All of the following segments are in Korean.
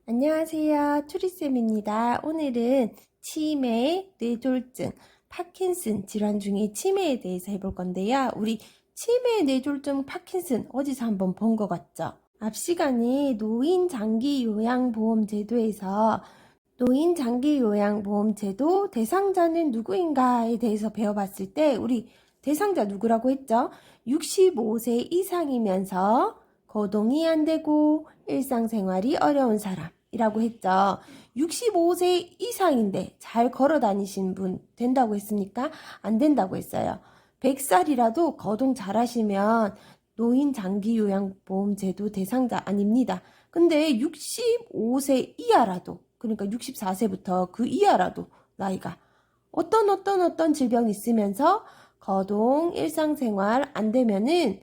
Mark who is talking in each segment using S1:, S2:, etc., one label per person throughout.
S1: 안녕하세요. 추리쌤입니다. 오늘은 치매, 뇌졸중, 파킨슨 질환 중에 치매에 대해서 해볼 건데요. 우리 치매, 뇌졸중, 파킨슨 어디서 한번 본 것 같죠? 앞 시간에 노인장기요양보험제도에서 노인장기요양보험제도 대상자는 누구인가에 대해서 배워봤을 때 우리 대상자 누구라고 했죠? 65세 이상이면서 거동이 안 되고 일상생활이 어려운 사람이라고 했죠. 65세 이상인데 잘 걸어 다니시는 분 된다고 했습니까? 안 된다고 했어요. 100살이라도 거동 잘 하시면 노인장기요양보험제도 대상자 아닙니다. 근데 65세 이하라도, 그러니까 64세부터 그 이하라도 나이가 어떤 질병이 있으면서 거동, 일상생활 안 되면은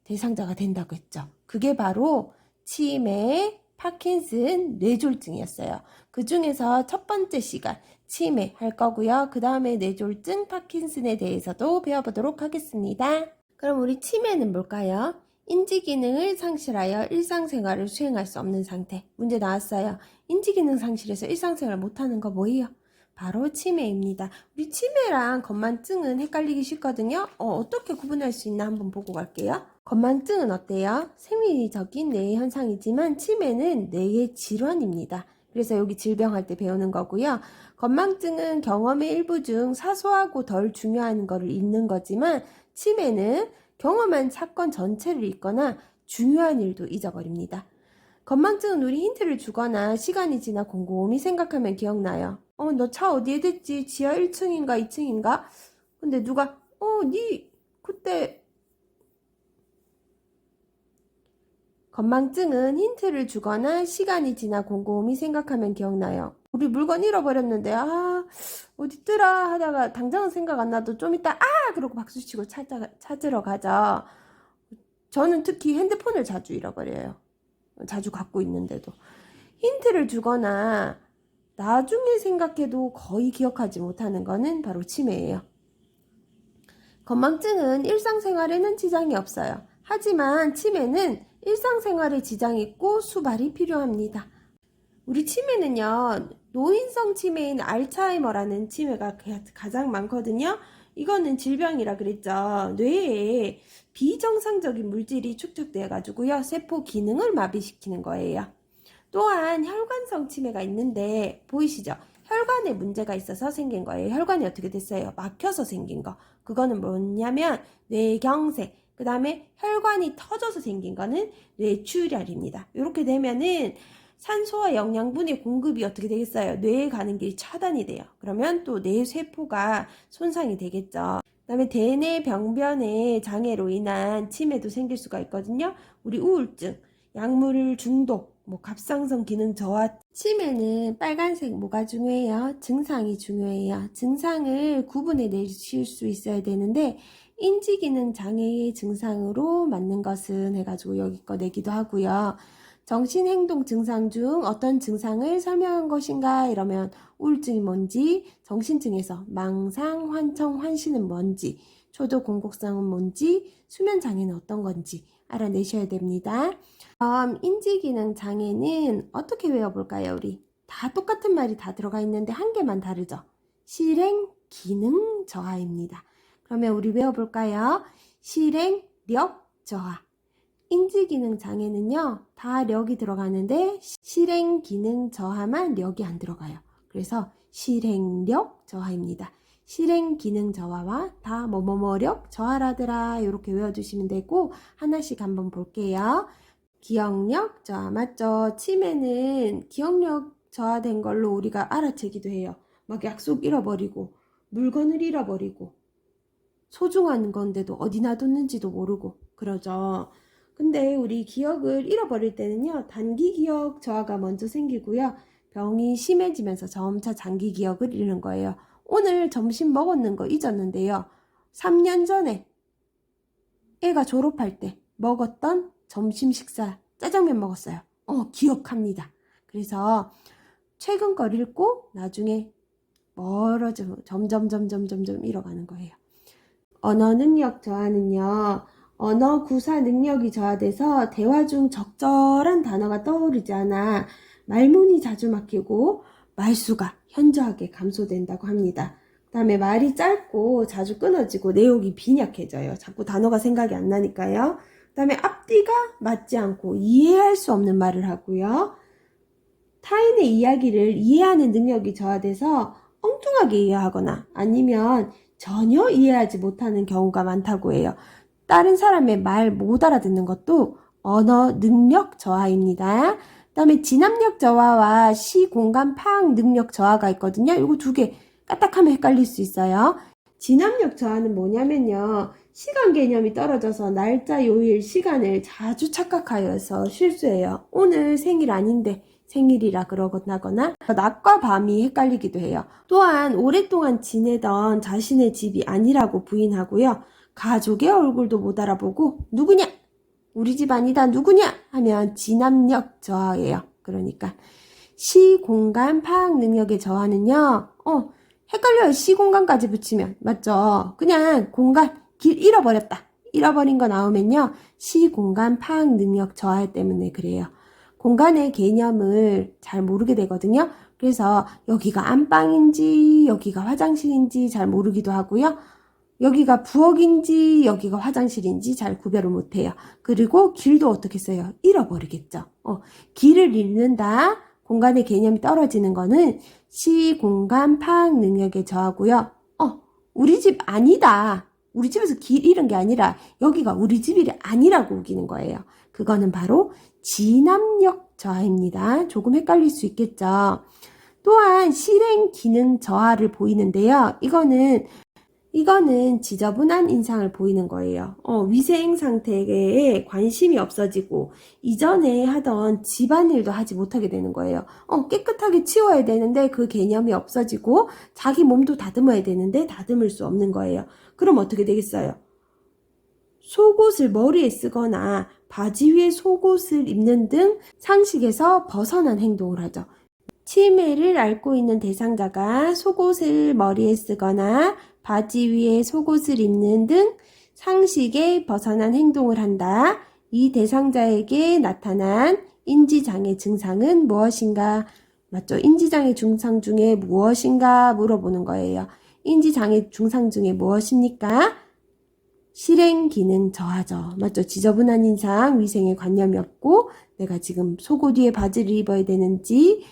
S1: 대상자가 된다고 했죠. 그게 바로 치매, 파킨슨, 뇌졸중이었어요. 그 중에서 첫 번째 시간 치매 할 거고요. 그 다음에 뇌졸중, 파킨슨에 대해서도 배워보도록 하겠습니다. 그럼 우리 치매는 뭘까요? 인지기능을 상실하여 일상생활을 수행할 수 없는 상태. 문제 나왔어요. 인지기능 상실해서 일상생활 못하는 거 뭐예요? 바로 치매입니다. 우리 치매랑 건망증은 헷갈리기 쉽거든요. 어떻게 구분할 수 있나 한번 보고 갈게요. 건망증은 어때요? 생리적인 뇌의 현상이지만 치매는 뇌의 질환입니다. 그래서 여기 질병할 때 배우는 거고요. 건망증은 경험의 일부 중 사소하고 덜 중요한 거를 잊는 거지만 치매는 경험한 사건 전체를 잊거나 중요한 일도 잊어버립니다. 건망증은 우리 힌트를 주거나 시간이 지나 곰곰이 생각하면 기억나요. 너 차 어디에 댔지? 지하 1층인가 2층인가? 근데 누가 니 그때 건망증은 힌트를 주거나 시간이 지나 곰곰이 생각하면 기억나요. 우리 물건 잃어버렸는데 어딨더라 하다가 당장은 생각 안 나도 좀 이따 그러고 박수치고 찾으러 가죠. 저는 특히 핸드폰을 자주 잃어버려요. 자주 갖고 있는데도. 힌트를 주거나 나중에 생각해도 거의 기억하지 못하는 거는 바로 치매예요. 건망증은 일상생활에는 지장이 없어요. 하지만 치매는 일상생활에 지장이 있고 수발이 필요합니다. 우리 치매는요, 노인성 치매인 알츠하이머라는 치매가 가장 많거든요. 이거는 질병이라 그랬죠. 뇌에 비정상적인 물질이 축적돼 가지고요, 세포 기능을 마비시키는 거예요. 또한 혈관성 치매가 있는데 보이시죠? 혈관에 문제가 있어서 생긴 거예요. 혈관이 어떻게 됐어요? 막혀서 생긴 거. 그거는 뭐냐면 뇌경색. 그 다음에 혈관이 터져서 생긴 거는 뇌출혈입니다. 이렇게 되면은 산소와 영양분의 공급이 어떻게 되겠어요? 뇌에 가는 길이 차단이 돼요. 그러면 또 뇌세포가 손상이 되겠죠. 그 다음에 대뇌 병변의 장애로 인한 치매도 생길 수가 있거든요. 우리 우울증, 약물 중독, 갑상선 기능 저하. 치매는 빨간색 뭐가 중요해요? 증상이 중요해요. 증상을 구분해 내실 수 있어야 되는데 인지기능 장애의 증상으로 맞는 것은 해가지고 여기 거 내기도 하고요. 정신행동 증상 중 어떤 증상을 설명한 것인가 이러면 우울증이 뭔지, 정신증에서 망상, 환청, 환시는 뭔지, 초도 공곡성은 뭔지, 수면장애는 어떤 건지 알아내셔야 됩니다. 인지기능 장애는 어떻게 외워볼까요, 우리? 다 똑같은 말이 다 들어가 있는데 한 개만 다르죠? 실행 기능 저하입니다. 그러면 우리 외워볼까요? 실행력 저하. 인지기능 장애는요, 다 력이 들어가는데 실행기능 저하만 력이 안 들어가요. 그래서 실행력 저하입니다. 실행기능 저하와 다 뭐뭐뭐력 저하라더라 이렇게 외워주시면 되고 하나씩 한번 볼게요. 기억력 저하 맞죠? 치매는 기억력 저하된 걸로 우리가 알아채기도 해요. 막 약속 잃어버리고 물건을 잃어버리고 소중한 건데도 어디 놔뒀는지도 모르고 그러죠. 근데 우리 기억을 잃어버릴 때는요, 단기 기억 저하가 먼저 생기고요, 병이 심해지면서 점차 장기 기억을 잃는 거예요. 오늘 점심 먹었는 거 잊었는데요, 3년 전에 애가 졸업할 때 먹었던 점심 식사 짜장면 먹었어요. 기억합니다. 그래서 최근 걸 읽고 나중에 멀어져 점점 잃어가는 거예요. 언어 능력 저하는요, 언어 구사 능력이 저하돼서 대화 중 적절한 단어가 떠오르지 않아 말문이 자주 막히고 말수가 현저하게 감소된다고 합니다. 그 다음에 말이 짧고 자주 끊어지고 내용이 빈약해져요. 자꾸 단어가 생각이 안 나니까요. 그 다음에 앞뒤가 맞지 않고 이해할 수 없는 말을 하고요. 타인의 이야기를 이해하는 능력이 저하돼서 엉뚱하게 이해하거나 아니면 전혀 이해하지 못하는 경우가 많다고 해요. 다른 사람의 말 못 알아듣는 것도 언어 능력 저하입니다. 그 다음에 진압력 저하와 시공간 파악 능력 저하가 있거든요. 이거 두 개 까딱하면 헷갈릴 수 있어요. 진압력 저하는 뭐냐면요. 시간 개념이 떨어져서 날짜, 요일, 시간을 자주 착각하여서 실수해요. 오늘 생일 아닌데 생일이라 그러거나 낮과 밤이 헷갈리기도 해요. 또한 오랫동안 지내던 자신의 집이 아니라고 부인하고요. 가족의 얼굴도 못 알아보고 누구냐? 우리 집 아니다 누구냐? 하면 진압력 저하예요. 그러니까 시공간 파악 능력의 저하는요. 헷갈려요. 시공간까지 붙이면. 맞죠? 그냥 공간 길 잃어버렸다. 잃어버린 거 나오면요. 시공간 파악 능력 저하 때문에 그래요. 공간의 개념을 잘 모르게 되거든요. 그래서 여기가 안방인지 여기가 화장실인지 잘 모르기도 하고요. 여기가 부엌인지 여기가 화장실인지 잘 구별을 못해요. 그리고 길도 어떻게 써요? 잃어버리겠죠. 길을 잃는다. 공간의 개념이 떨어지는 거는 시공간 파악 능력에 저하고요. 우리 집 아니다. 우리 집에서 길 잃은 게 아니라 여기가 우리 집이 아니라고 우기는 거예요. 그거는 바로 진압력 저하입니다. 조금 헷갈릴 수 있겠죠. 또한 실행 기능 저하를 보이는데요. 이거는 지저분한 인상을 보이는 거예요. 위생 상태에 관심이 없어지고 이전에 하던 집안일도 하지 못하게 되는 거예요. 깨끗하게 치워야 되는데 그 개념이 없어지고 자기 몸도 다듬어야 되는데 다듬을 수 없는 거예요. 그럼 어떻게 되겠어요? 속옷을 머리에 쓰거나 바지 위에 속옷을 입는 등 상식에서 벗어난 행동을 하죠. 치매를 앓고 있는 대상자가 속옷을 머리에 쓰거나 바지 위에 속옷을 입는 등 상식에 벗어난 행동을 한다. 이 대상자에게 나타난 인지장애 증상은 무엇인가? 맞죠? 인지장애 증상 중에 무엇인가 물어보는 거예요. 인지장애 증상 중에 무엇입니까? 실행기능 저하죠. 맞죠? 지저분한 인상, 위생에 관념이 없고 내가 지금 속옷 위에 바지를 입어야 되는지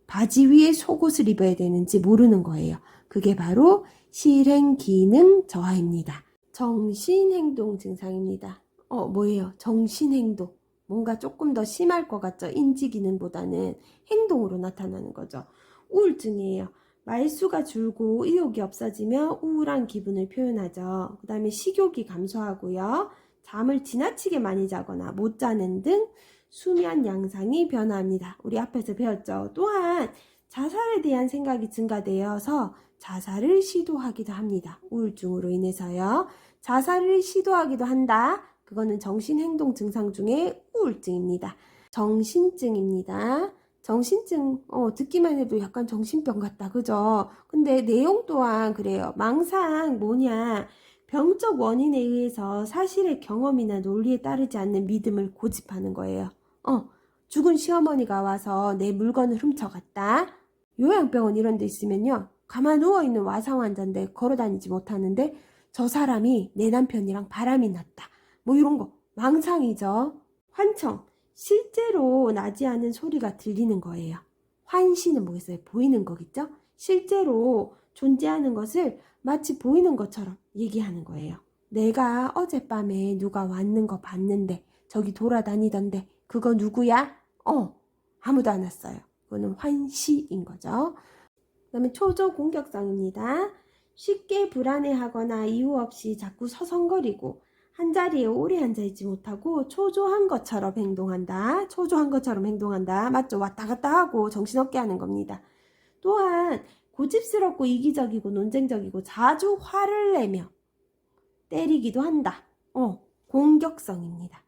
S1: 바지 위에 속옷을 입어야 되는지 모르는 거예요. 그게 바로 실행기능 저하입니다. 정신행동 증상입니다. 뭐예요? 정신행동. 뭔가 조금 더 심할 것 같죠? 인지기능보다는 행동으로 나타나는 거죠. 우울증이에요. 말수가 줄고 의욕이 없어지며 우울한 기분을 표현하죠. 그 다음에 식욕이 감소하고요. 잠을 지나치게 많이 자거나 못 자는 등 수면 양상이 변화합니다. 우리 앞에서 배웠죠. 또한 자살에 대한 생각이 증가되어서 자살을 시도하기도 합니다. 우울증으로 인해서요. 자살을 시도하기도 한다. 그거는 정신행동 증상 중에 우울증입니다. 정신증입니다. 정신증 듣기만 해도 약간 정신병 같다. 그죠? 근데 내용 또한 그래요. 망상 뭐냐? 병적 원인에 의해서 사실의 경험이나 논리에 따르지 않는 믿음을 고집하는 거예요. 죽은 시어머니가 와서 내 물건을 훔쳐갔다. 요양병원 이런 데 있으면요. 가만 누워있는 와상 환자인데 걸어다니지 못하는데 저 사람이 내 남편이랑 바람이 났다. 뭐 이런 거 망상이죠. 환청. 실제로 나지 않은 소리가 들리는 거예요. 환시는 뭐겠어요? 보이는 거겠죠? 실제로 존재하는 것을 마치 보이는 것처럼 얘기하는 거예요. 내가 어젯밤에 누가 왔는 거 봤는데 저기 돌아다니던데 그거 누구야? 아무도 안 왔어요. 그거는 환시인 거죠. 그 다음에 초조 공격성입니다. 쉽게 불안해하거나 이유 없이 자꾸 서성거리고 한 자리에 오래 앉아있지 못하고 초조한 것처럼 행동한다. 초조한 것처럼 행동한다. 맞죠? 왔다 갔다 하고 정신없게 하는 겁니다. 또한 고집스럽고 이기적이고 논쟁적이고 자주 화를 내며 때리기도 한다. 공격성입니다.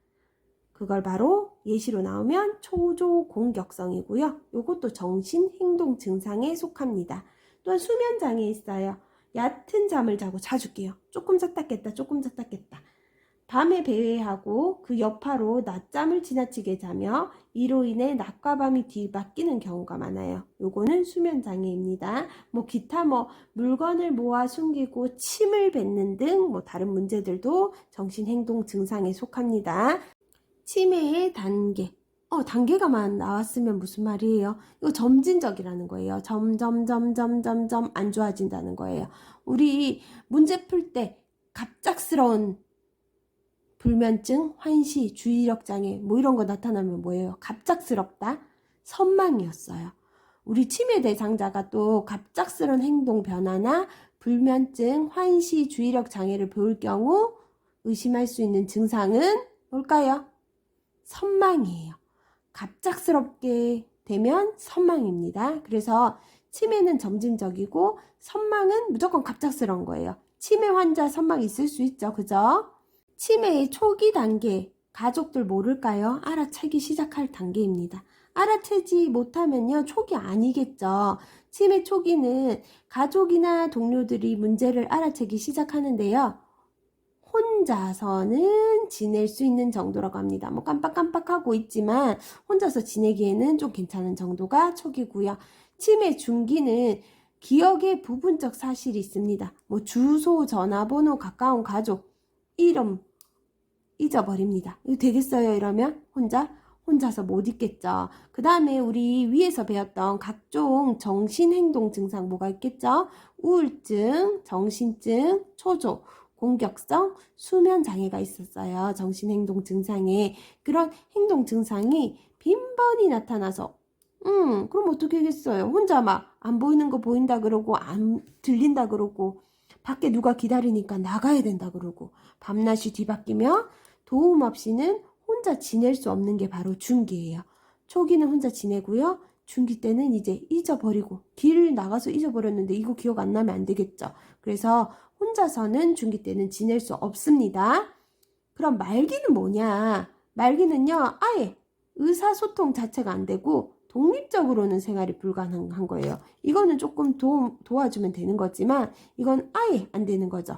S1: 그걸 바로 예시로 나오면 초조 공격성이고요. 이것도 정신행동 증상에 속합니다. 또한 수면장애 있어요. 얕은 잠을 자고 자주 깨요. 조금 잤다 깼다 조금 잤다 깼다. 밤에 배회하고 그 여파로 낮잠을 지나치게 자며 이로 인해 낮과 밤이 뒤바뀌는 경우가 많아요. 요거는 수면장애입니다. 기타 물건을 모아 숨기고 침을 뱉는 등 다른 문제들도 정신행동 증상에 속합니다. 치매의 단계. 단계가만 나왔으면 무슨 말이에요? 이거 점진적이라는 거예요. 점점 안 좋아진다는 거예요. 우리 문제 풀 때 갑작스러운 불면증, 환시, 주의력 장애 이런 거 나타나면 뭐예요? 갑작스럽다? 선망이었어요. 우리 치매 대상자가 또 갑작스러운 행동 변화나 불면증, 환시, 주의력 장애를 볼 경우 의심할 수 있는 증상은 뭘까요? 선망이에요. 갑작스럽게 되면 선망입니다. 그래서 치매는 점진적이고 선망은 무조건 갑작스러운 거예요. 치매 환자 선망 있을 수 있죠. 그죠? 치매의 초기 단계, 가족들 모를까요? 알아채기 시작할 단계입니다. 알아채지 못하면요, 초기 아니겠죠. 치매 초기는 가족이나 동료들이 문제를 알아채기 시작하는데요. 혼자서는 지낼 수 있는 정도라고 합니다. 깜빡깜빡하고 있지만 혼자서 지내기에는 좀 괜찮은 정도가 초기고요. 치매 중기는 기억에 부분적 사실이 있습니다. 주소, 전화번호, 가까운 가족, 이름 잊어버립니다. 이거 되겠어요? 이러면 혼자서 못 잊겠죠. 그 다음에 우리 위에서 배웠던 각종 정신행동 증상 뭐가 있겠죠? 우울증, 정신증, 초조, 공격성, 수면장애가 있었어요. 정신행동 증상에. 그런 행동 증상이 빈번히 나타나서 그럼 어떻게 하겠어요? 혼자 안 보이는 거 보인다 그러고 안 들린다 그러고 밖에 누가 기다리니까 나가야 된다 그러고 밤낮이 뒤바뀌며 도움 없이는 혼자 지낼 수 없는 게 바로 중기예요. 초기는 혼자 지내고요. 중기 때는 이제 잊어버리고 길 나가서 잊어버렸는데 이거 기억 안 나면 안 되겠죠. 그래서 혼자서는 중기 때는 지낼 수 없습니다. 그럼 말기는 뭐냐? 말기는요, 아예 의사소통 자체가 안 되고 독립적으로는 생활이 불가능한 거예요. 이거는 조금 도와주면 되는 거지만 이건 아예 안 되는 거죠.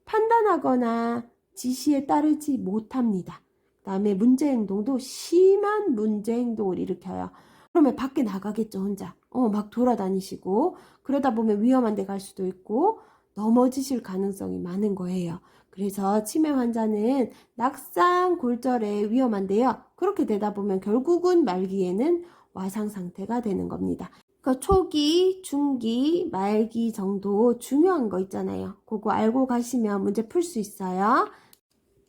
S1: 판단하거나 지시에 따르지 못합니다. 그 다음에 문제행동도 심한 문제행동을 일으켜요. 그러면 밖에 나가겠죠, 혼자. 막 돌아다니시고 그러다 보면 위험한 데 갈 수도 있고 넘어지실 가능성이 많은 거예요. 그래서 치매 환자는 낙상, 골절에 위험한데요. 그렇게 되다 보면 결국은 말기에는 와상 상태가 되는 겁니다. 그러니까 초기, 중기, 말기 정도 중요한 거 있잖아요. 그거 알고 가시면 문제 풀 수 있어요.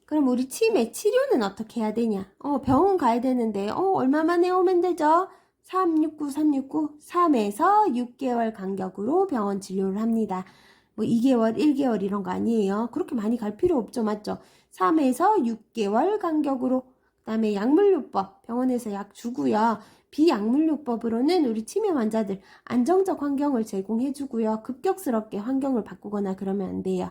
S1: 그럼 우리 치매 치료는 어떻게 해야 되냐? 병원 가야 되는데 얼마 만에 오면 되죠? 369, 3에서 6개월 간격으로 병원 진료를 합니다. 2개월, 1개월 이런 거 아니에요. 그렇게 많이 갈 필요 없죠. 맞죠? 3에서 6개월 간격으로. 그 다음에 약물요법, 병원에서 약 주고요. 비약물요법으로는 우리 치매 환자들 안정적 환경을 제공해 주고요. 급격스럽게 환경을 바꾸거나 그러면 안 돼요.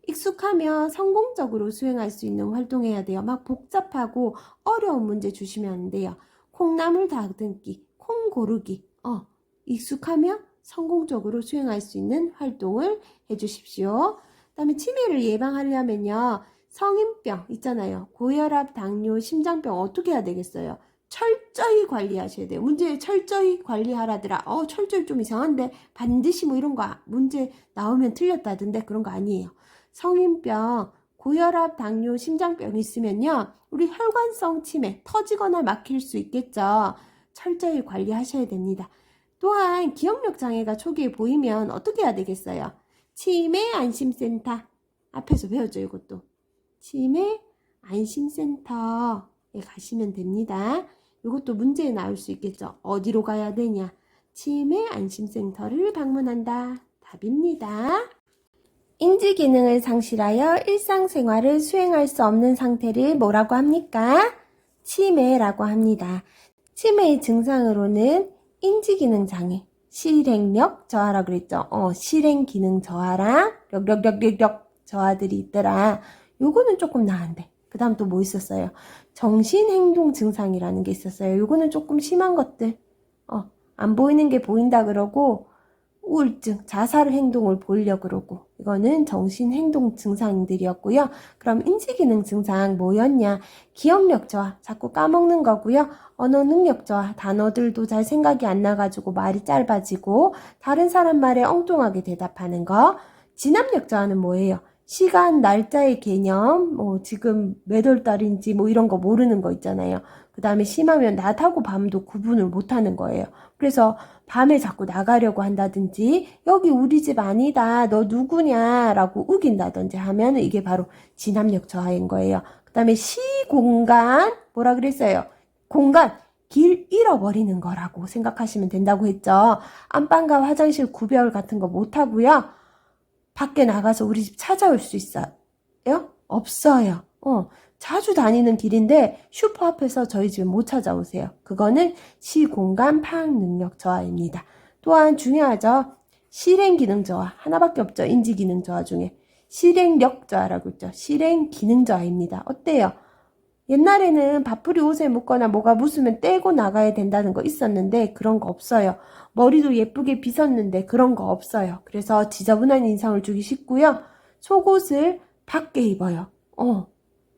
S1: 익숙하면 성공적으로 수행할 수 있는 활동해야 돼요. 복잡하고 어려운 문제 주시면 안 돼요. 콩나물 다듬기, 콩 고르기. 익숙하면 성공적으로 수행할 수 있는 활동을 해주십시오. 그 다음에 치매를 예방하려면요. 성인병 있잖아요. 고혈압, 당뇨, 심장병 어떻게 해야 되겠어요? 철저히 관리하셔야 돼요. 문제 철저히 관리하라더라. 철저히 좀 이상한데 반드시 이런 거 문제 나오면 틀렸다던데 그런 거 아니에요. 성인병, 고혈압, 당뇨, 심장병 있으면요. 우리 혈관성 치매 터지거나 막힐 수 있겠죠. 철저히 관리하셔야 됩니다. 또한 기억력 장애가 초기에 보이면 어떻게 해야 되겠어요? 치매 안심센터. 앞에서 배웠죠, 이것도. 치매 안심센터에 가시면 됩니다. 이것도 문제에 나올 수 있겠죠. 어디로 가야 되냐? 치매 안심센터를 방문한다. 답입니다. 인지 기능을 상실하여 일상생활을 수행할 수 없는 상태를 뭐라고 합니까? 치매라고 합니다. 치매의 증상으로는 인지기능 장애, 실행력 저하라고 그랬죠. 실행기능 저하랑 력 저하들이 있더라. 요거는 조금 나은데. 그 다음 또 뭐 있었어요? 정신행동 증상이라는 게 있었어요. 요거는 조금 심한 것들. 안 보이는 게 보인다 그러고 우울증, 자살 행동을 보이려 그러고 이거는 정신행동 증상들이었고요. 그럼 인지기능 증상 뭐였냐? 기억력 저하, 자꾸 까먹는 거고요. 언어 능력 저하, 단어들도 잘 생각이 안 나가지고 말이 짧아지고 다른 사람 말에 엉뚱하게 대답하는 거. 진압력 저하는 뭐예요? 시간, 날짜의 개념, 지금 몇 월 달인지 이런 거 모르는 거 있잖아요. 그 다음에 심하면 낮하고 밤도 구분을 못 하는 거예요. 그래서 밤에 자꾸 나가려고 한다든지 여기 우리 집 아니다 너 누구냐 라고 우긴다든지 하면 이게 바로 진압력 저하인 거예요. 그 다음에 시공간 뭐라 그랬어요? 공간 길 잃어버리는 거라고 생각하시면 된다고 했죠. 안방과 화장실 구별 같은 거 못하고요. 밖에 나가서 우리 집 찾아올 수 있어요? 없어요. 자주 다니는 길인데 슈퍼 앞에서 저희 집에 못 찾아오세요. 그거는 시공간 파악 능력 저하입니다. 또한 중요하죠. 실행 기능 저하. 하나밖에 없죠. 인지 기능 저하 중에. 실행력 저하라고 있죠. 실행 기능 저하입니다. 어때요? 옛날에는 밥풀이 옷에 묻거나 뭐가 묻으면 떼고 나가야 된다는 거 있었는데 그런 거 없어요. 머리도 예쁘게 빗었는데 그런 거 없어요. 그래서 지저분한 인상을 주기 쉽고요. 속옷을 밖에 입어요.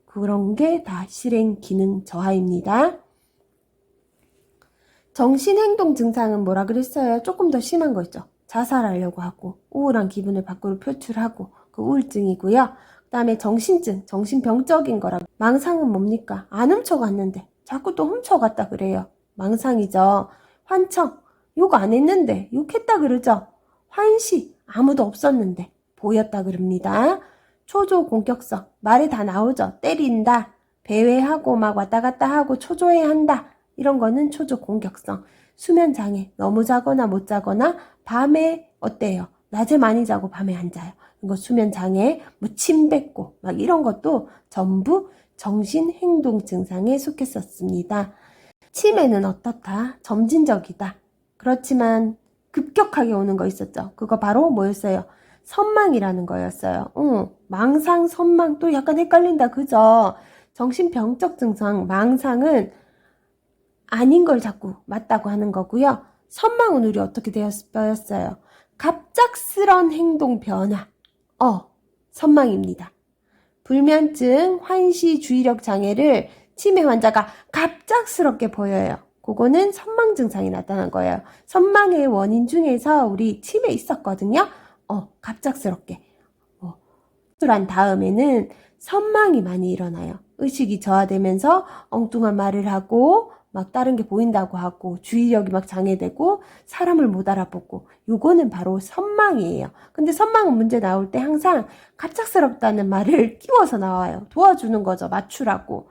S1: 그런 게 다 실행 기능 저하입니다. 정신행동 증상은 뭐라 그랬어요? 조금 더 심한 거 있죠. 자살하려고 하고 우울한 기분을 밖으로 표출하고 그 우울증이고요. 그 다음에 정신증, 정신병적인 거라. 망상은 뭡니까? 안 훔쳐갔는데 자꾸 또 훔쳐갔다 그래요. 망상이죠. 환청, 욕 안 했는데 욕했다 그러죠. 환시, 아무도 없었는데 보였다 그럽니다. 초조 공격성, 말에 다 나오죠. 때린다, 배회하고 막 왔다 갔다 하고 초조해한다. 이런 거는 초조 공격성. 수면 장애, 너무 자거나 못 자거나 밤에 어때요? 낮에 많이 자고 밤에 안 자요. 이거 수면 장애, 침 뱉고 막 이런 것도 전부 정신행동 증상에 속했었습니다. 치매는 어떻다? 점진적이다. 그렇지만 급격하게 오는 거 있었죠. 그거 바로 뭐였어요? 선망이라는 거였어요. 망상, 선망 또 약간 헷갈린다. 그죠? 정신병적 증상, 망상은 아닌 걸 자꾸 맞다고 하는 거고요. 선망은 우리 어떻게 되었어요? 갑작스런 행동 변화. 선망입니다. 불면증, 환시, 주의력 장애를 치매 환자가 갑작스럽게 보여요. 그거는 선망 증상이 나타난 거예요. 선망의 원인 중에서 우리 치매 있었거든요. 갑작스럽게. 한 다음에는 선망이 많이 일어나요. 의식이 저하되면서 엉뚱한 말을 하고 막 다른 게 보인다고 하고 주의력이 막 장애되고 사람을 못 알아보고 요거는 바로 선망이에요. 근데 선망은 문제 나올 때 항상 갑작스럽다는 말을 끼워서 나와요. 도와주는 거죠. 맞추라고.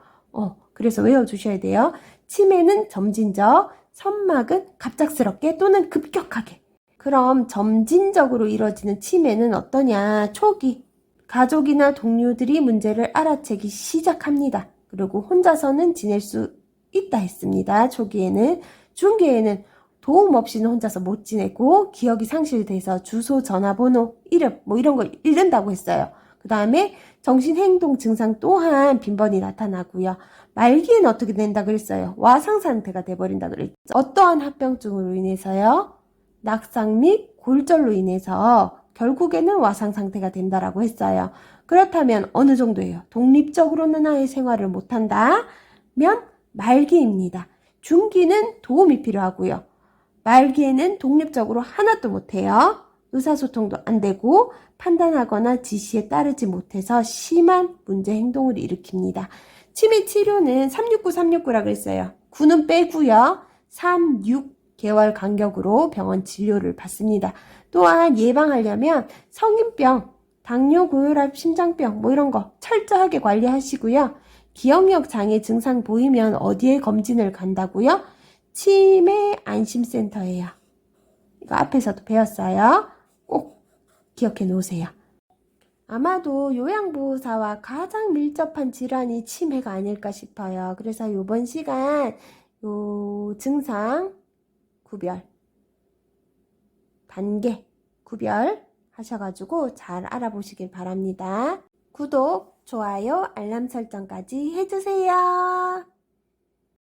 S1: 그래서 외워주셔야 돼요. 치매는 점진적, 선망은 갑작스럽게 또는 급격하게. 그럼 점진적으로 이루어지는 치매는 어떠냐? 초기. 가족이나 동료들이 문제를 알아채기 시작합니다. 그리고 혼자서는 지낼 수 있다 했습니다. 초기에는. 중기에는 도움 없이는 혼자서 못 지내고 기억이 상실돼서 주소, 전화번호, 이름 이런 걸 잃는다고 했어요. 그 다음에 정신행동 증상 또한 빈번히 나타나고요. 말기에는 어떻게 된다 그랬어요? 와상 상태가 돼버린다 그랬죠. 어떠한 합병증으로 인해서요? 낙상 및 골절로 인해서 결국에는 와상 상태가 된다라고 했어요. 그렇다면 어느 정도예요? 독립적으로는 아예 생활을 못한다? 면 말기입니다. 중기는 도움이 필요하고요. 말기에는 독립적으로 하나도 못해요. 의사소통도 안 되고 판단하거나 지시에 따르지 못해서 심한 문제 행동을 일으킵니다. 치매 치료는 369라 그랬어요. 9는 빼고요. 3, 6개월 간격으로 병원 진료를 받습니다. 또한 예방하려면 성인병, 당뇨, 고혈압, 심장병 이런 거 철저하게 관리하시고요. 기억력 장애 증상 보이면 어디에 검진을 간다고요? 치매 안심센터예요. 이거 앞에서도 배웠어요. 꼭 기억해 놓으세요. 아마도 요양보호사와 가장 밀접한 질환이 치매가 아닐까 싶어요. 그래서 이번 시간 요 증상 구별, 단계 구별 하셔가지고 잘 알아보시길 바랍니다. 구독, 좋아요, 알람 설정까지 해주세요.